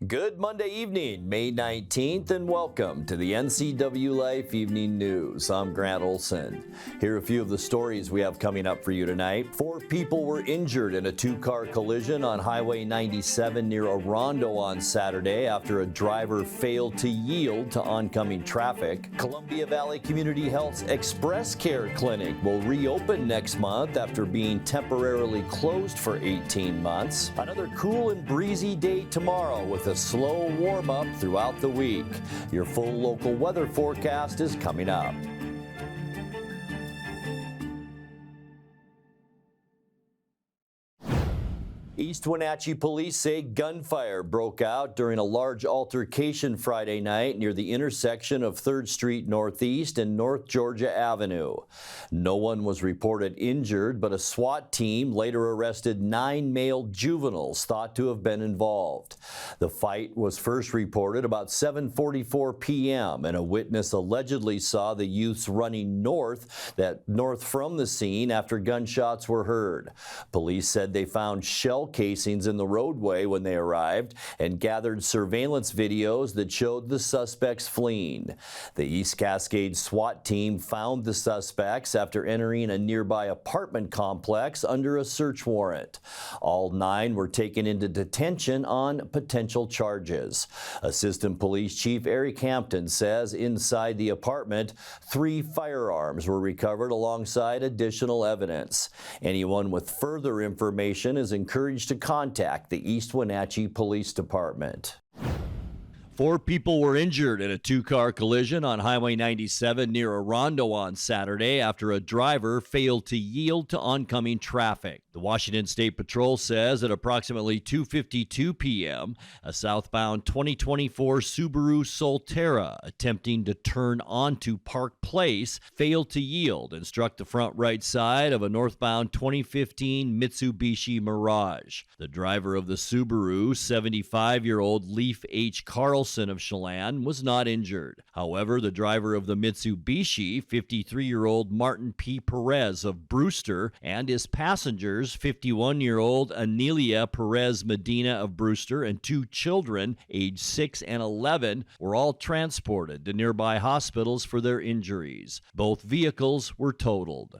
Good Monday evening, May 19th, and welcome to the NCWLIFE Evening News. I'm Grant Olson. Here are a few of the stories we have coming up for you tonight. 4 people were injured in a 2-car collision on Highway 97 near Orondo on Saturday after a driver failed to yield to oncoming traffic. Columbia Valley Community Health's Express Care Clinic will reopen next month after being temporarily closed for 18 months. Another cool and breezy day tomorrow with a slow warm-up throughout the week. Your full local weather forecast is coming up. East Wenatchee police say gunfire broke out during a large altercation Friday night near the intersection of 3rd Street Northeast and North Georgia Avenue. No one was reported injured, but a SWAT team later arrested 9 male juveniles thought to have been involved. The fight was first reported about 7:44 p.m. and a witness allegedly saw the youths running north from the scene after gunshots were heard. Police said they found shell casings in the roadway when they arrived and gathered surveillance videos that showed the suspects fleeing. The East Cascade SWAT team found the suspects after entering a nearby apartment complex under a search warrant. All 9 were taken into detention on potential charges. Assistant Police Chief Eric Hampton says inside the apartment, 3 firearms were recovered alongside additional evidence. Anyone with further information is encouraged to contact the East Wenatchee Police Department. 4 people were injured in a 2-car collision on Highway 97 near Orondo on Saturday after a driver failed to yield to oncoming traffic. The Washington State Patrol says at approximately 2:52 p.m., a southbound 2024 Subaru Solterra attempting to turn onto Park Place failed to yield and struck the front right side of a northbound 2015 Mitsubishi Mirage. The driver of the Subaru, 75-year-old Leaf H. Carlson of Chelan, was not injured. However, the driver of the Mitsubishi, 53-year-old Martin P. Perez of Brewster, and his passengers, 51-year-old Anelia Perez Medina of Brewster and 2 children, aged 6 and 11, were all transported to nearby hospitals for their injuries. Both vehicles were totaled.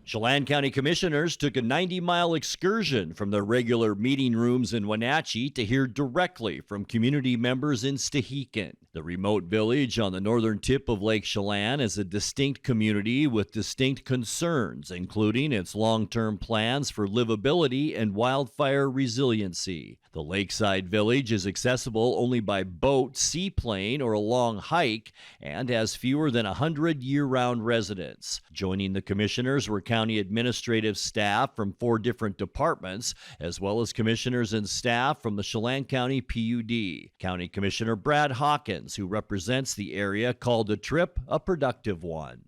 Chelan County Commissioners took a 90-mile excursion from their regular meeting rooms in Wenatchee to hear directly from community members in Stehekin. The remote village on the northern tip of Lake Chelan is a distinct community with distinct concerns, including its long-term plans for livability and wildfire resiliency. The lakeside village is accessible only by boat, seaplane, or a long hike, and has fewer than 100 year-round residents. Joining the commissioners were county administrative staff from 4 different departments, as well as commissioners and staff from the Chelan County PUD. County Commissioner Brad Hawkins, who represents the area, called the trip a productive one.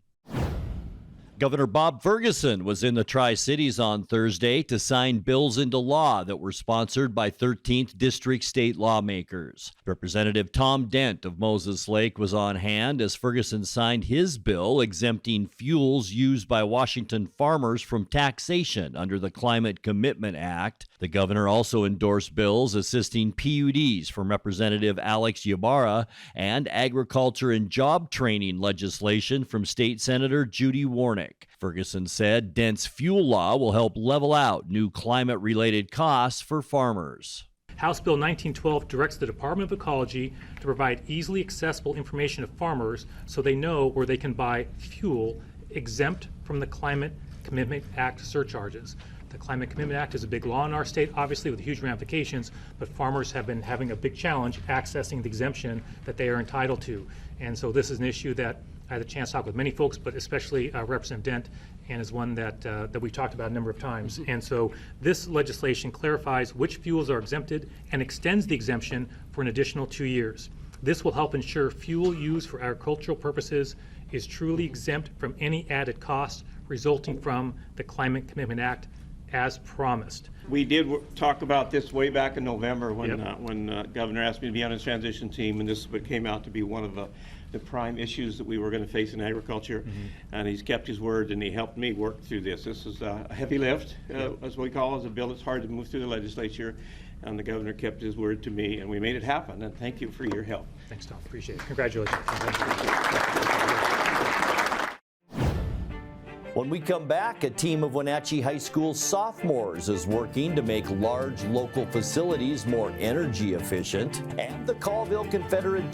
Governor Bob Ferguson was in the Tri-Cities on Thursday to sign bills into law that were sponsored by 13th District state lawmakers. Representative Tom Dent of Moses Lake was on hand as Ferguson signed his bill exempting fuels used by Washington farmers from taxation under the Climate Commitment Act. The governor also endorsed bills assisting PUDs from Representative Alex Ybarra and agriculture and job training legislation from State Senator Judy Warnick. Ferguson said Dent's fuel law will help level out new climate-related costs for farmers. House Bill 1912 directs the Department of Ecology to provide easily accessible information to farmers so they know where they can buy fuel exempt from the Climate Commitment Act surcharges. The Climate Commitment Act is a big law in our state, obviously with huge ramifications, but farmers have been having a big challenge accessing the exemption that they are entitled to. And so this is an issue that I had a chance to talk with many folks, but especially Representative Dent, and is one that we've talked about a number of times. And so this legislation clarifies which fuels are exempted and extends the exemption for an additional 2 years. This will help ensure fuel used for agricultural purposes is truly exempt from any added costs resulting from the Climate Commitment Act as promised. We did talk about this way back in November when Governor asked me to be on his transition team, and this is what came out to be one of the prime issues that we were going to face in agriculture. And he's kept his word, and he helped me work through this. This is a heavy lift, as we call it. It's a bill that's hard to move through the legislature. and the governor kept his word to me, and we made it happen, and thank you for your help. Thanks, Tom. Appreciate it. Congratulations. When we come back, a team of Wenatchee High School sophomores is working to make large local facilities more energy efficient. And the Colville Confederated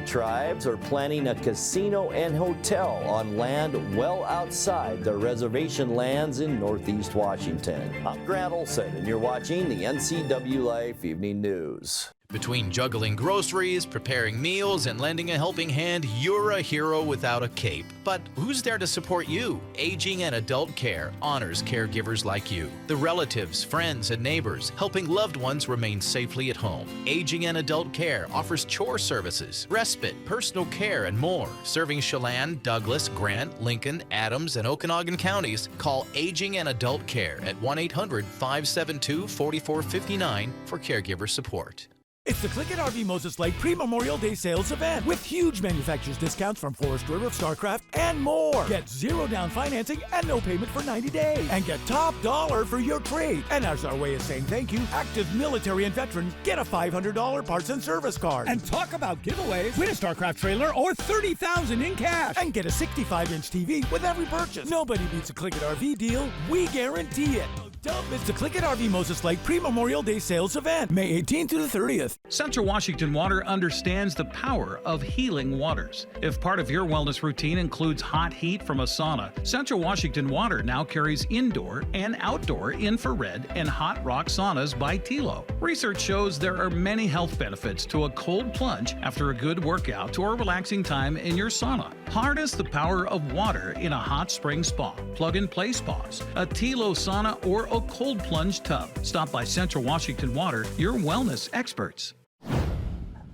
Tribes are planning a casino and hotel on land well outside their reservation lands in Northeast Washington. I'm Grant Olson, and you're watching the NCWLIFE Evening News. Between juggling groceries, preparing meals, and lending a helping hand, you're a hero without a cape. But who's there to support you? Aging and Adult Care honors caregivers like you, the relatives, friends, and neighbors, helping loved ones remain safely at home. Aging and Adult Care offers chore services, respite, personal care, and more. Serving Chelan, Douglas, Grant, Lincoln, Adams, and Okanagan counties, call Aging and Adult Care at 1-800-572-4459 for caregiver support. It's the Click It RV Moses Lake Pre-Memorial Day Sales event with huge manufacturers discounts from Forest River, StarCraft, and more. Get zero down financing and no payment for 90 days. And get top dollar for your trade. And as our way of saying thank you, active military and veterans get a $500 parts and service card. And talk about giveaways. Win a StarCraft trailer or $30,000 in cash. And get a 65-inch TV with every purchase. Nobody beats a Click It RV deal. We guarantee it. Don't miss the Click It RV Moses Lake Pre-Memorial Day Sales event, May 18th to the 30th. Central Washington Water understands the power of healing waters. If part of your wellness routine includes hot heat from a sauna, Central Washington Water now carries indoor and outdoor infrared and hot rock saunas by Tilo. Research shows there are many health benefits to a cold plunge after a good workout or relaxing time in your sauna. Harness the power of water in a hot spring spa, plug-and-play spas, a Tilo sauna, or a cold plunge tub. Stop by Central Washington Water, your wellness experts.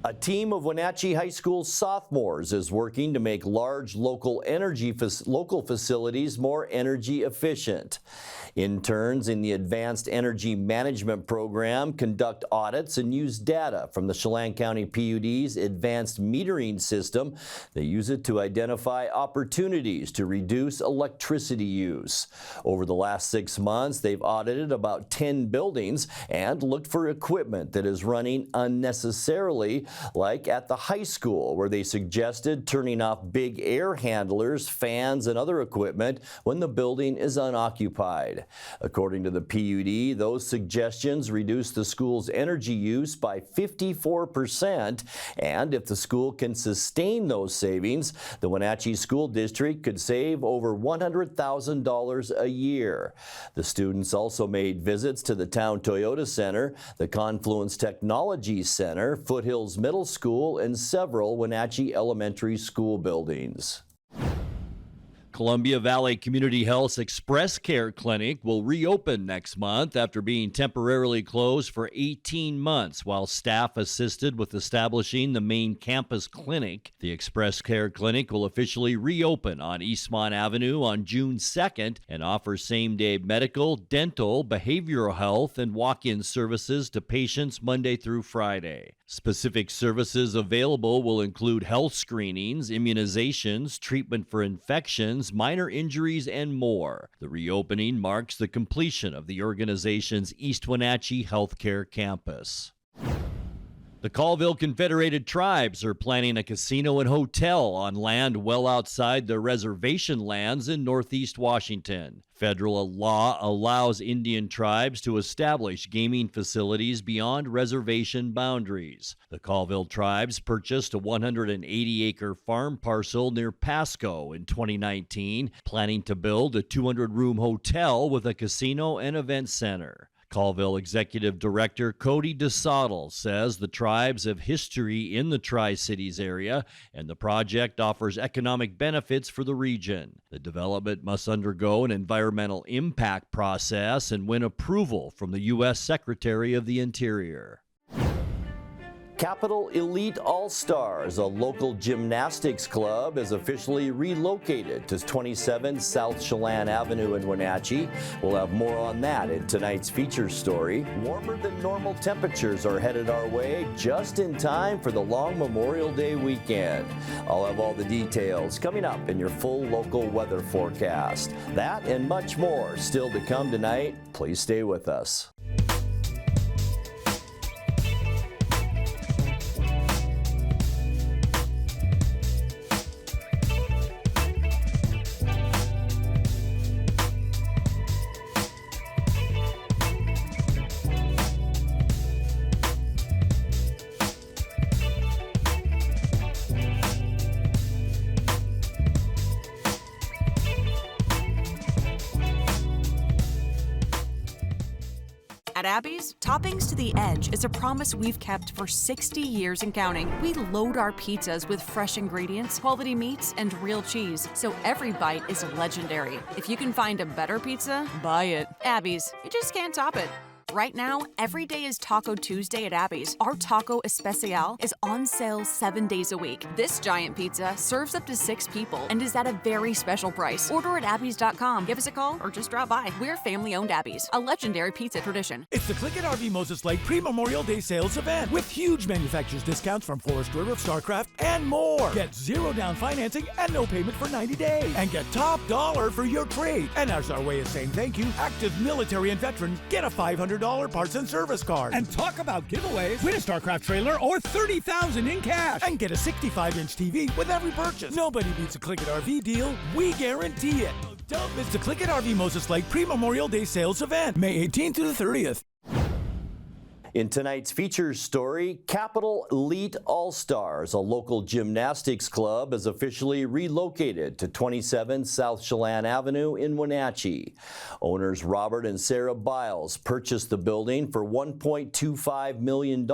A team of Wenatchee High School sophomores is working to make large local facilities more energy efficient. Interns in the Advanced Energy Management Program conduct audits and use data from the Chelan County PUD's advanced metering system. They use it to identify opportunities to reduce electricity use. Over the last 6 months, they've audited about 10 buildings and looked for equipment that is running unnecessarily, like at the high school, where they suggested turning off big air handlers, fans, and other equipment when the building is unoccupied. According to the PUD, those suggestions reduce the school's energy use by 54%, and if the school can sustain those savings, the Wenatchee School District could save over $100,000 a year. The students also made visits to the Town Toyota Center, the Confluence Technology Center, Foothills Middle School, and several Wenatchee Elementary School buildings. Columbia Valley Community Health's Express Care Clinic will reopen next month after being temporarily closed for 18 months while staff assisted with establishing the main campus clinic. The Express Care Clinic will officially reopen on Eastmont Avenue on June 2nd and offer same-day medical, dental, behavioral health, and walk-in services to patients Monday through Friday. Specific services available will include health screenings, immunizations, treatment for infections, minor injuries, and more. The reopening marks the completion of the organization's East Wenatchee Healthcare Campus. The Colville Confederated Tribes are planning a casino and hotel on land well outside their reservation lands in Northeast Washington. Federal law allows Indian tribes to establish gaming facilities beyond reservation boundaries. The Colville Tribes purchased a 180-acre farm parcel near Pasco in 2019, planning to build a 200-room hotel with a casino and event center. Colville Executive Director Cody DeSottile says the tribes have history in the Tri-Cities area, and the project offers economic benefits for the region. The development must undergo an environmental impact process and win approval from the U.S. Secretary of the Interior. Capital Elite All-Stars, a local gymnastics club, is officially relocated to 27 South Chelan Avenue in Wenatchee. We'll have more on that in tonight's feature story. Warmer than normal temperatures are headed our way just in time for the long Memorial Day weekend. I'll have all the details coming up in your full local weather forecast. That and much more still to come tonight. Please stay with us. At Abby's, Toppings to the Edge is a promise we've kept for 60 years and counting. We load our pizzas with fresh ingredients, quality meats, and real cheese, so every bite is legendary. If you can find a better pizza, buy it. Abby's, you just can't top it. Right now, every day is Taco Tuesday at Abby's. Our Taco Especial is on sale 7 days a week. This giant pizza serves up to 6 people and is at a very special price. Order at abbys.com. Give us a call or just drop by. We're family-owned Abby's, a legendary pizza tradition. It's the Click It RV Moses Lake pre-Memorial Day sales event with huge manufacturer's discounts from Forest River, StarCraft, and more. Get 0 down financing and no payment for 90 days. And get top dollar for your trade. And as our way of saying thank you, active military and veteran, get a $500 parts and service card. And talk about giveaways. Win a StarCraft trailer or $30,000 in cash. And get a 65-inch TV with every purchase. Nobody beats a Click It RV deal. We guarantee it. Don't miss the Click It RV Moses Lake pre-Memorial Day sales event, May 18th to the 30th. In tonight's features story, Capital Elite All-Stars, a local gymnastics club, has officially relocated to 27 South Chelan Avenue in Wenatchee. Owners Robert and Sarah Biles purchased the building for $1.25 million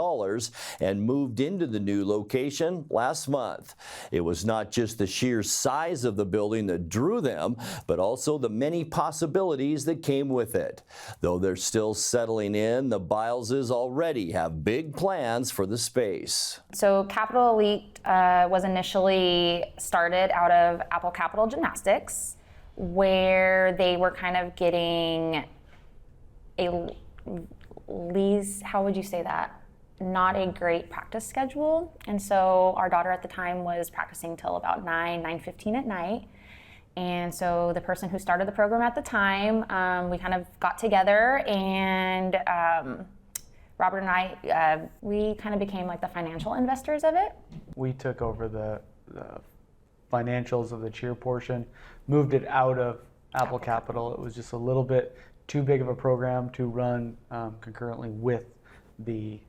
and moved into the new location last month. It was not just the sheer size of the building that drew them, but also the many possibilities that came with it. Though they're still settling in, the Bileses already have big plans for the space. So Capital Elite was initially started out of Apple Capital Gymnastics, where they were kind of getting a least, how would you say that? Not a great practice schedule. And so our daughter at the time was practicing till about 9:15 at night. And so the person who started the program at the time, we kind of got together and Robert and I, we kind of became like the financial investors of it. We took over the financials of the cheer portion, moved it out of Apple Capital. It was just a little bit too big of a program to run concurrently with the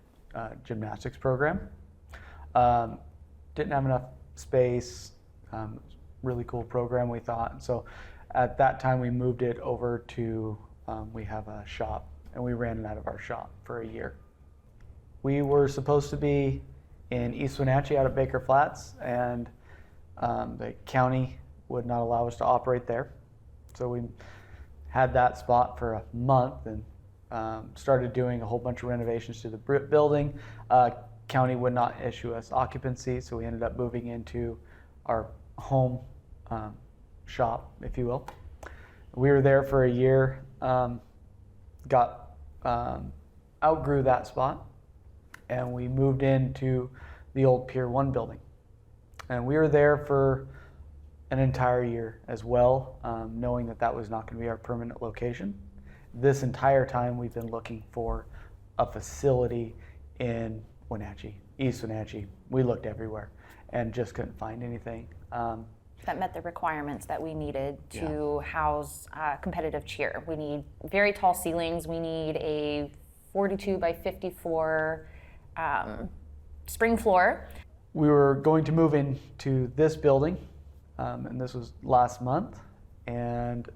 gymnastics program. Didn't have enough space. Really cool program, we thought. And so at that time we moved it over to, we have a shop, and we ran it out of our shop for a year. We were supposed to be in East Wenatchee out at Baker Flats, and the county would not allow us to operate there. So we had that spot for a month and started doing a whole bunch of renovations to the building. County would not issue us occupancy, so we ended up moving into our home shop, if you will. We were there for a year, outgrew that spot, and we moved into the old Pier 1 building. And we were there for an entire year as well, knowing that that was not going to be our permanent location. This entire time we've been looking for a facility in Wenatchee, East Wenatchee. We looked everywhere and just couldn't find anything. That met the requirements that we needed to house competitive cheer. We need very tall ceilings. We need a 42 by 54 spring floor. We were going to move into this building, and this was last month, and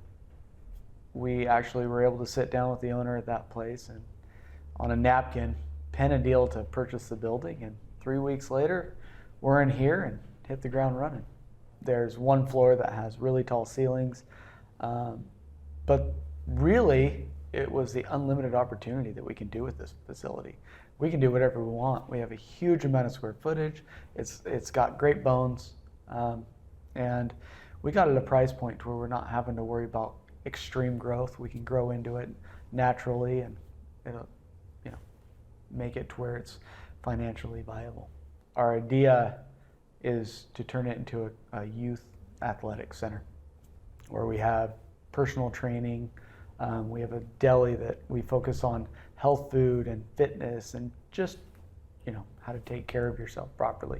we actually were able to sit down with the owner at that place and on a napkin pen a deal to purchase the building, and 3 weeks later we're in here and hit the ground running. There's one floor that has really tall ceilings, but really it was the unlimited opportunity that we can do with this facility. We can do whatever we want. We have a huge amount of square footage. It's got great bones, and we got at a price point where we're not having to worry about extreme growth. We can grow into it naturally, and it'll, make it to where it's financially viable. Our idea is to turn it into a youth athletic center where we have personal training. We have a deli that we focus on health food and fitness and just, how to take care of yourself properly.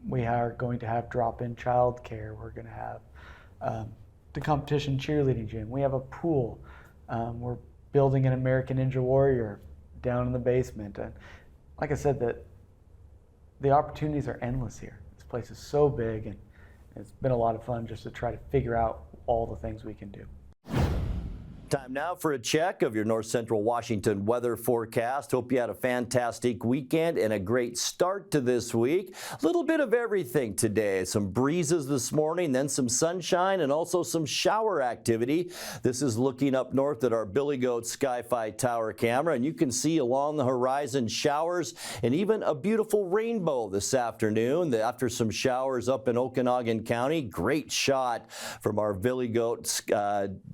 We are going to have drop-in childcare. We're going to have the competition cheerleading gym. We have a pool. We're building an American Ninja Warrior down in the basement. And like I said, the opportunities are endless here. This place is so big, and it's been a lot of fun just to try to figure out all the things we can do. Time now for a check of your North Central Washington weather forecast. Hope you had a fantastic weekend and a great start to this week. A little bit of everything today. Some breezes this morning, then some sunshine and also some shower activity. This is looking up north at our Billy Goat Sky-Fi Tower camera, and you can see along the horizon showers and even a beautiful rainbow this afternoon. After some showers up in Okanagan County, great shot from our Billy Goat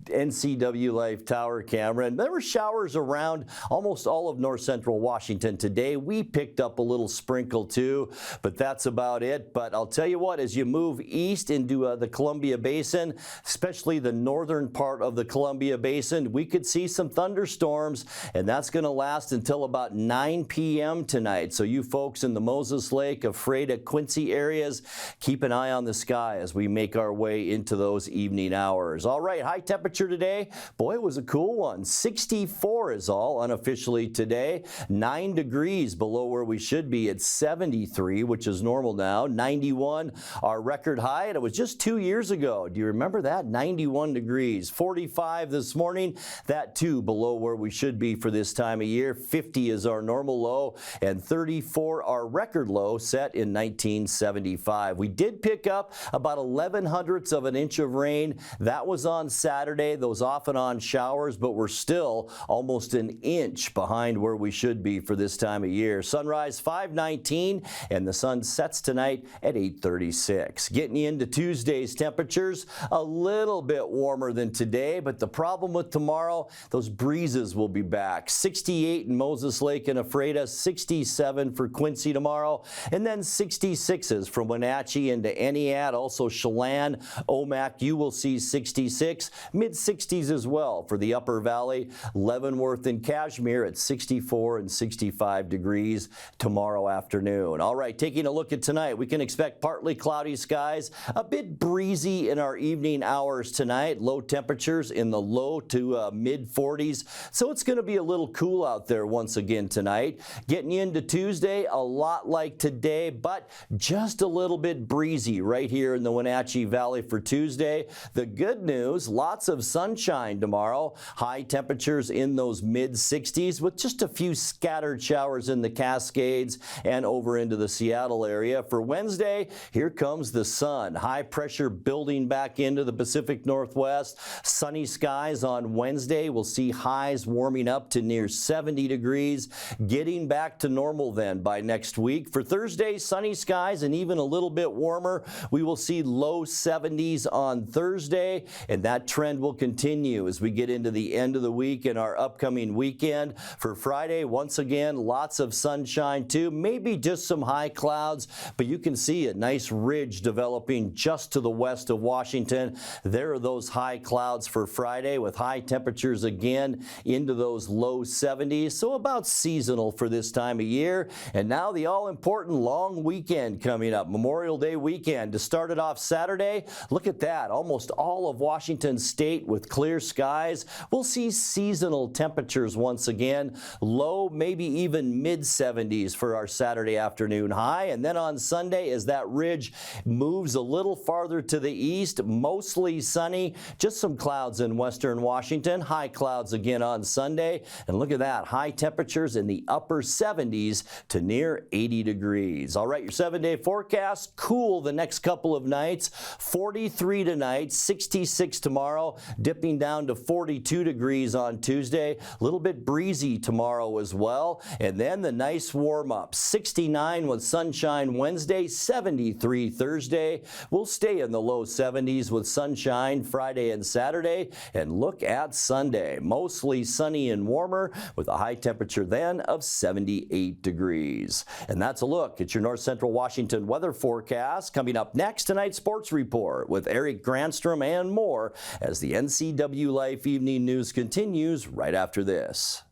NCWLIFE tower camera, and there were showers around almost all of North Central Washington today. We picked up a little sprinkle too, but that's about it. But I'll tell you what, as you move east into the Columbia Basin, especially the northern part of the Columbia Basin, we could see some thunderstorms, and that's going to last until about 9 p.m. tonight. So you folks in the Moses Lake, Ephrata, Quincy areas, keep an eye on the sky as we make our way into those evening hours. All right, high temperature today. Boy, it was a cool one. 64 is all unofficially today. 9 degrees below where we should be at 73, which is normal now. 91, our record high, and it was just 2 years ago. Do you remember that? 91 degrees. 45 this morning, that too below where we should be for this time of year. 50 is our normal low, and 34 our record low set in 1975. We did pick up about 11/100ths of an inch of rain. That was on Saturday. Those off and on showers, but we're still almost an inch behind where we should be for this time of year. Sunrise 5:19, and the sun sets tonight at 8:36. Getting you into Tuesday's temperatures, a little bit warmer than today, but the problem with tomorrow, those breezes will be back. 68 in Moses Lake and Ephrata, 67 for Quincy tomorrow, and then 66s from Wenatchee into Eniat, also Chelan, Omak, you will see 66, mid-60s as well for the Upper Valley. Leavenworth and Cashmere at 64 and 65 degrees tomorrow afternoon. All right, taking a look at tonight, we can expect partly cloudy skies, a bit breezy in our evening hours tonight. Low temperatures in the low to mid-40s, so it's going to be a little cool out there once again tonight. Getting you into Tuesday, a lot like today, but just a little bit breezy right here in the Wenatchee Valley for Tuesday. The good news, lots of sunshine tomorrow. High temperatures in those mid-60s with just a few scattered showers in the Cascades and over into the Seattle area. For Wednesday, here comes the sun. High pressure building back into the Pacific Northwest. Sunny skies on Wednesday. We'll see highs warming up to near 70 degrees. Getting back to normal then by next week. For Thursday, sunny skies and even a little bit warmer. We will see low 70s on Thursday, and that trend will continue as we get into the end of the week and our upcoming weekend. For Friday, once again, lots of sunshine too, maybe just some high clouds, but you can see a nice ridge developing just to the west of Washington. There are those high clouds for Friday with high temperatures again into those low 70s, so about seasonal for this time of year. And now the all-important long weekend coming up, Memorial Day weekend. To start it off Saturday, look at that, almost all of Washington State with clear skies. We'll see seasonal temperatures once again, low, maybe even mid-70s for our Saturday afternoon high. And then on Sunday, as that ridge moves a little farther to the east, mostly sunny, just some clouds in western Washington, high clouds again on Sunday. And look at that, high temperatures in the upper 70s to near 80 degrees. All right, your 7-day forecast, cool the next couple of nights, 43 tonight, 66 tomorrow, dipping down to 42 degrees on Tuesday. A little bit breezy tomorrow as well. And then the nice warm up, 69 with sunshine Wednesday, 73 Thursday. We'll stay in the low 70s with sunshine Friday and Saturday. And look at Sunday, mostly sunny and warmer with a high temperature then of 78 degrees. And that's a look at your North Central Washington weather forecast. Coming up next, tonight's sports report with Eric Granstrom and more as the NCWLIFE Evening News continues right after this.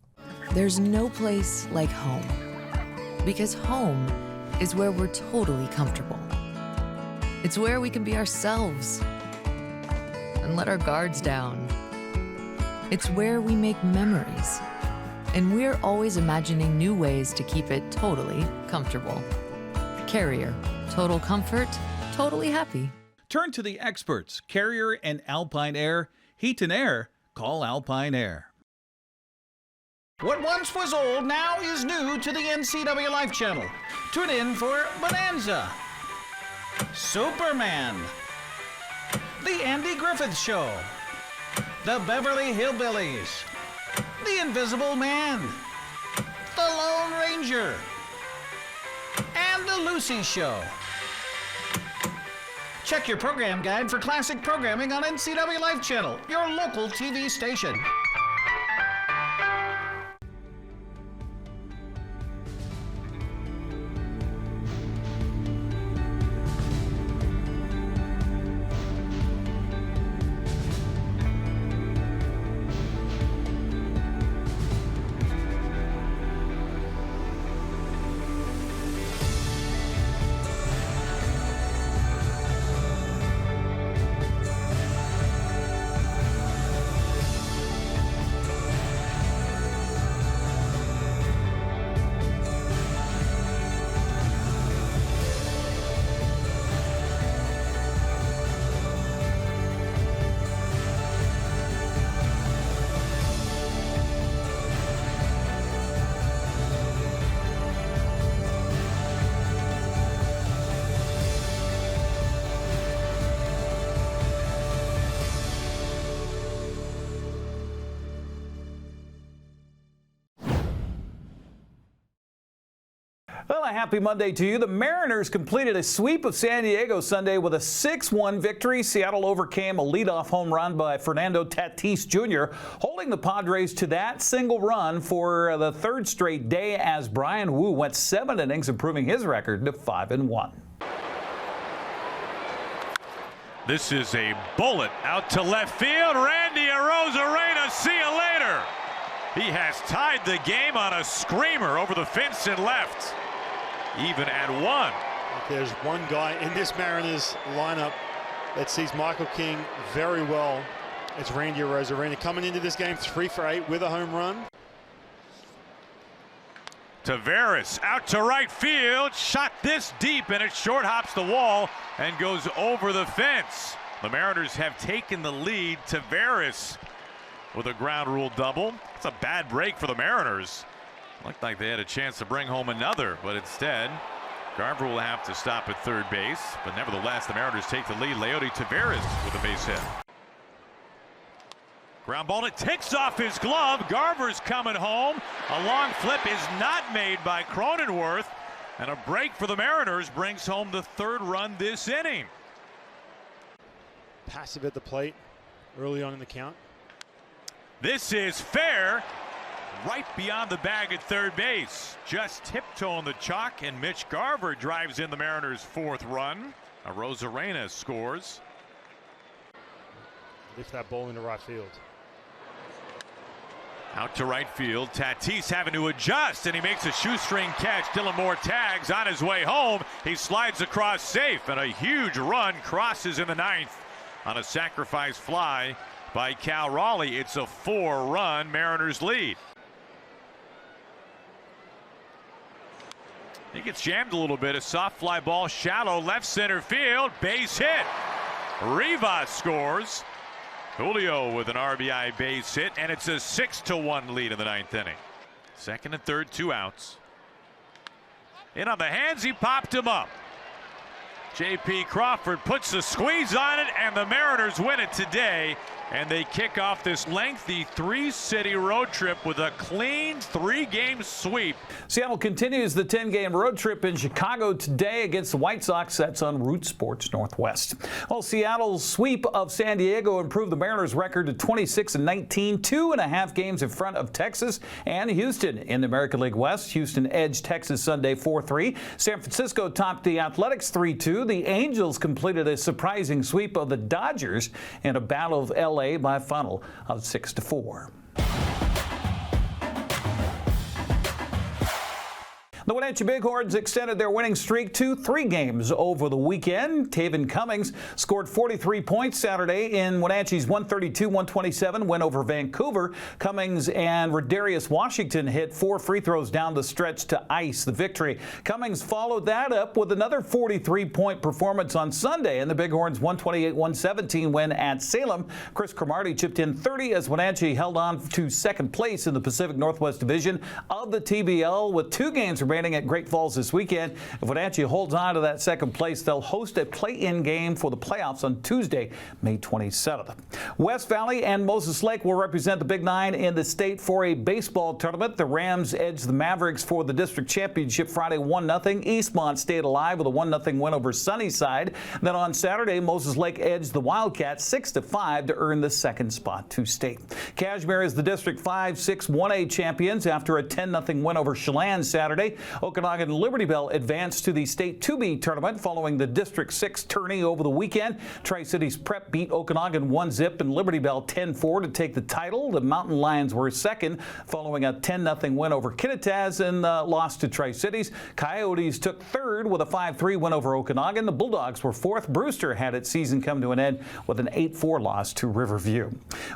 There's no place like home, because home is where we're totally comfortable. It's where we can be ourselves and let our guards down. It's where we make memories, and we're always imagining new ways to keep it totally comfortable. Carrier, total comfort, totally happy. Turn to the experts, Carrier and Alpine Air. Heat and air Call Alpine Air. What once was old now is new to the NCWLIFE channel. Tune in for Bonanza, Superman, The Andy Griffith Show, The Beverly Hillbillies, The Invisible Man, The Lone Ranger, and The Lucy Show. Check your program guide for classic programming on NCWLIFE channel, your local TV station. Well, a happy Monday to you. The Mariners completed a sweep of San Diego Sunday with a 6-1 victory. Seattle overcame a leadoff home run by Fernando Tatis Jr., holding the Padres to that single run for the third straight day as Brian Wu went 7 innings, improving his record to 5-1. This is a bullet out to left field. Randy Arozarena, see you later. He has tied the game on a screamer over the fence and left. Even at 1. There's one guy in this Mariners lineup that sees Michael King very well. It's Randy Arozarena coming into this game 3 for 8 with a home run. Taveras out to right field, shot this deep, and it short hops the wall and goes over the fence. The Mariners have taken the lead. Taveras with a ground rule double. It's a bad break for the Mariners. Looked like they had a chance to bring home another, but instead, Garver will have to stop at third base. But nevertheless, the Mariners take the lead. Leody Taveras with a base hit. Ground ball, it takes off his glove. Garver's coming home. A long flip is not made by Cronenworth. And a break for the Mariners brings home the 3rd run this inning. Passive at the plate early on in the count. This is fair. Right beyond the bag at third base. Just tiptoeing the chalk, and Mitch Garver drives in the Mariners' 4th run. Arozarena scores. Lift that ball into right field. Out to right field. Tatis having to adjust, and he makes a shoestring catch. Dylan Moore tags on his way home. He slides across safe, and a huge run crosses in the 9th on a sacrifice fly by Cal Raleigh. It's a 4-run Mariners lead. He gets jammed a little bit. A soft fly ball, shallow left center field. Base hit. Rivas scores. Julio with an RBI base hit, and it's a 6-1 lead in the 9th inning. 2nd and 3rd, 2 outs. In on the hands, he popped him up. J.P. Crawford puts the squeeze on it, and the Mariners win it today. And they kick off this lengthy 3-city road trip with a clean 3-game sweep. Seattle continues the 10-game road trip in Chicago today against the White Sox. That's on Root Sports Northwest. Well, Seattle's sweep of San Diego improved the Mariners' record to 26-19, 2.5 games in front of Texas and Houston. In the American League West, Houston edged Texas Sunday 4-3. San Francisco topped the Athletics 3-2. The Angels completed a surprising sweep of the Dodgers in a battle of L.A. by a final of 6-4. The Wenatchee Bighorns extended their winning streak to 3 games over the weekend. Taven Cummings scored 43 points Saturday in Wenatchee's 132-127 win over Vancouver. Cummings and Rodarius Washington hit 4 free throws down the stretch to ice the victory. Cummings followed that up with another 43-point performance on Sunday in the Bighorns' 128-117 win at Salem. Chris Cromartie chipped in 30 as Wenatchee held on to second place in the Pacific Northwest Division of the TBL with 2 games remaining at Great Falls this weekend. If Wenatchee holds on to that second place, they'll host a play-in game for the playoffs on Tuesday, May 27th. West Valley and Moses Lake will represent the Big Nine in the state for a baseball tournament. The Rams edged the Mavericks for the district championship Friday 1-0. Eastmont stayed alive with a 1-0 win over Sunnyside. Then on Saturday, Moses Lake edged the Wildcats 6-5 to earn the second spot to state. Cashmere is the District 5-6 1A champions after a 10-0 win over Chelan Saturday. Okanagan Liberty Bell advanced to the State 2B tournament following the District 6 tourney over the weekend. Tri-Cities Prep beat Okanagan 1-0 and Liberty Bell 10-4 to take the title. The Mountain Lions were second following a 10-0 win over Kittitas and lost to Tri-Cities. Coyotes took third with a 5-3 win over Okanagan. The Bulldogs were fourth. Brewster had its season come to an end with an 8-4 loss to Riverview.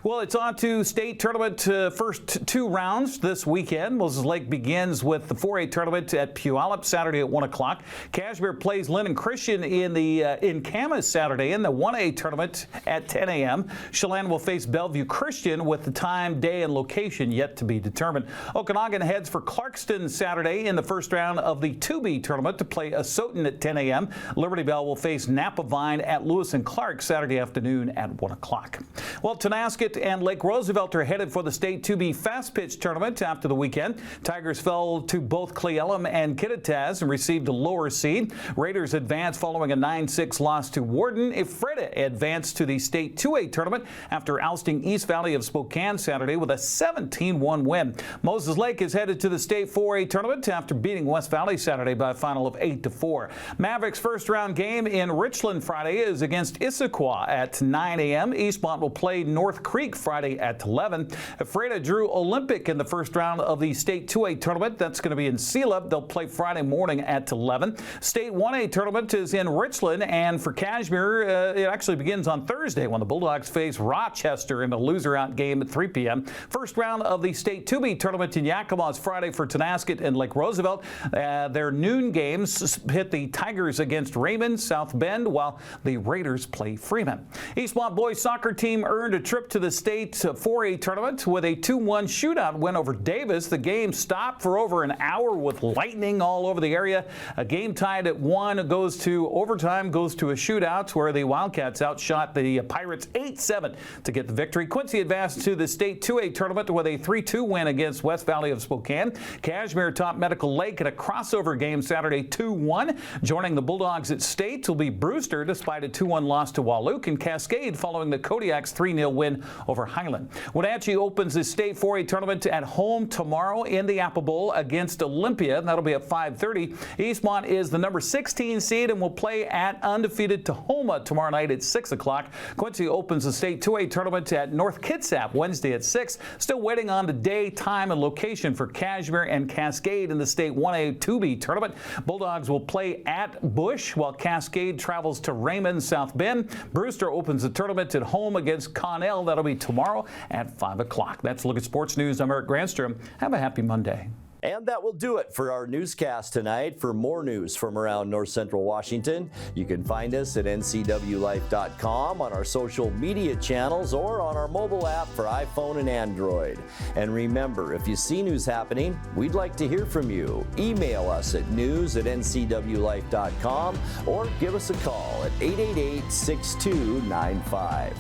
Well, it's on to state tournament first 2 rounds this weekend. Moses Lake begins with the 4A tournament at Puyallup Saturday at 1 o'clock. Cashmere plays Lynn and Christian in Camas Saturday in the 1A tournament at 10 a.m. Chelan will face Bellevue Christian with the time, day, and location yet to be determined. Okanagan heads for Clarkston Saturday in the first round of the 2B tournament to play Asotin at 10 a.m. Liberty Bell will face Napa Vine at Lewis and Clark Saturday afternoon at 1 o'clock. Well, Tonasket and Lake Roosevelt are headed for the State 2B Fast Pitch tournament after the weekend. Tigers fell to both Cle Elum and Kittitas and received a lower seed. Raiders advanced following a 9-6 loss to Warden. Ephrata advanced to the State 2A tournament after ousting East Valley of Spokane Saturday with a 17-1 win. Moses Lake is headed to the State 4A tournament after beating West Valley Saturday by a final of 8-4. Mavericks' first round game in Richland Friday is against Issaquah at 9 a.m. Eastmont will play North Creek Friday at 11. Ephrata drew Olympic in the first round of the State 2A tournament. That's going to be in Selah. They'll play Friday morning at 11. State 1A tournament is in Richland, and for Cashmere, it actually begins on Thursday when the Bulldogs face Rochester in a loser-out game at 3 p.m. First round of the State 2B tournament in Yakima is Friday for Tonasket and Lake Roosevelt. Their noon games hit the Tigers against Raymond, South Bend, while the Raiders play Freeman. Eastmont boys soccer team earned a trip to the State 4A tournament with a 2-1 shootout win over Davis. The game stopped for over an hour with lightning all over the area. A game tied at 1 goes to overtime, goes to a shootout where the Wildcats outshot the Pirates 8-7 to get the victory. Quincy advanced to the State 2A tournament with a 3-2 win against West Valley of Spokane. Cashmere topped Medical Lake in a crossover game Saturday 2-1. Joining the Bulldogs at State will be Brewster despite a 2-1 loss to Wahluke, and Cascade following the Kodiak's 3-0 win over Highland. Wenatchee opens the State 4A tournament at home tomorrow in the Apple Bowl against Olympia. That'll be at 5:30. Eastmont is the number 16 seed and will play at undefeated Tahoma tomorrow night at 6 o'clock. Quincy opens the State 2A tournament at North Kitsap Wednesday at 6. Still waiting on the day, time, and location for Cashmere and Cascade in the State 1A 2B tournament. Bulldogs will play at Bush while Cascade travels to Raymond, South Bend. Brewster opens the tournament at home against Connell. That'll be tomorrow at 5 o'clock. That's a look at sports news. I'm Eric Granstrom. Have a happy Monday. And that will do it for our newscast tonight. For more news from around North Central Washington, you can find us at NCWLIFE.com, on our social media channels, or on our mobile app for iPhone and Android. And remember, if you see news happening, we'd like to hear from you. Email us at news@ncwlife.com or give us a call at 888-6295.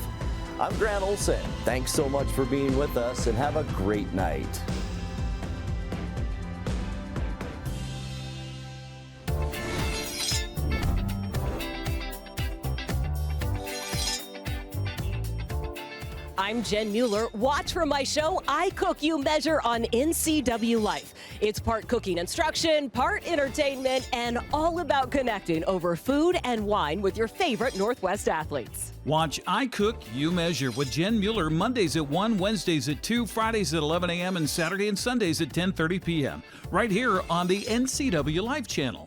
I'm Grant Olson. Thanks so much for being with us, and have a great night. I'm Jen Mueller. Watch for my show, I Cook, You Measure on NCWLIFE. It's part cooking instruction, part entertainment, and all about connecting over food and wine with your favorite Northwest athletes. Watch I Cook, You Measure with Jen Mueller Mondays at 1, Wednesdays at 2, Fridays at 11 a.m., and Saturday and Sundays at 10:30 p.m. right here on the NCWLIFE channel.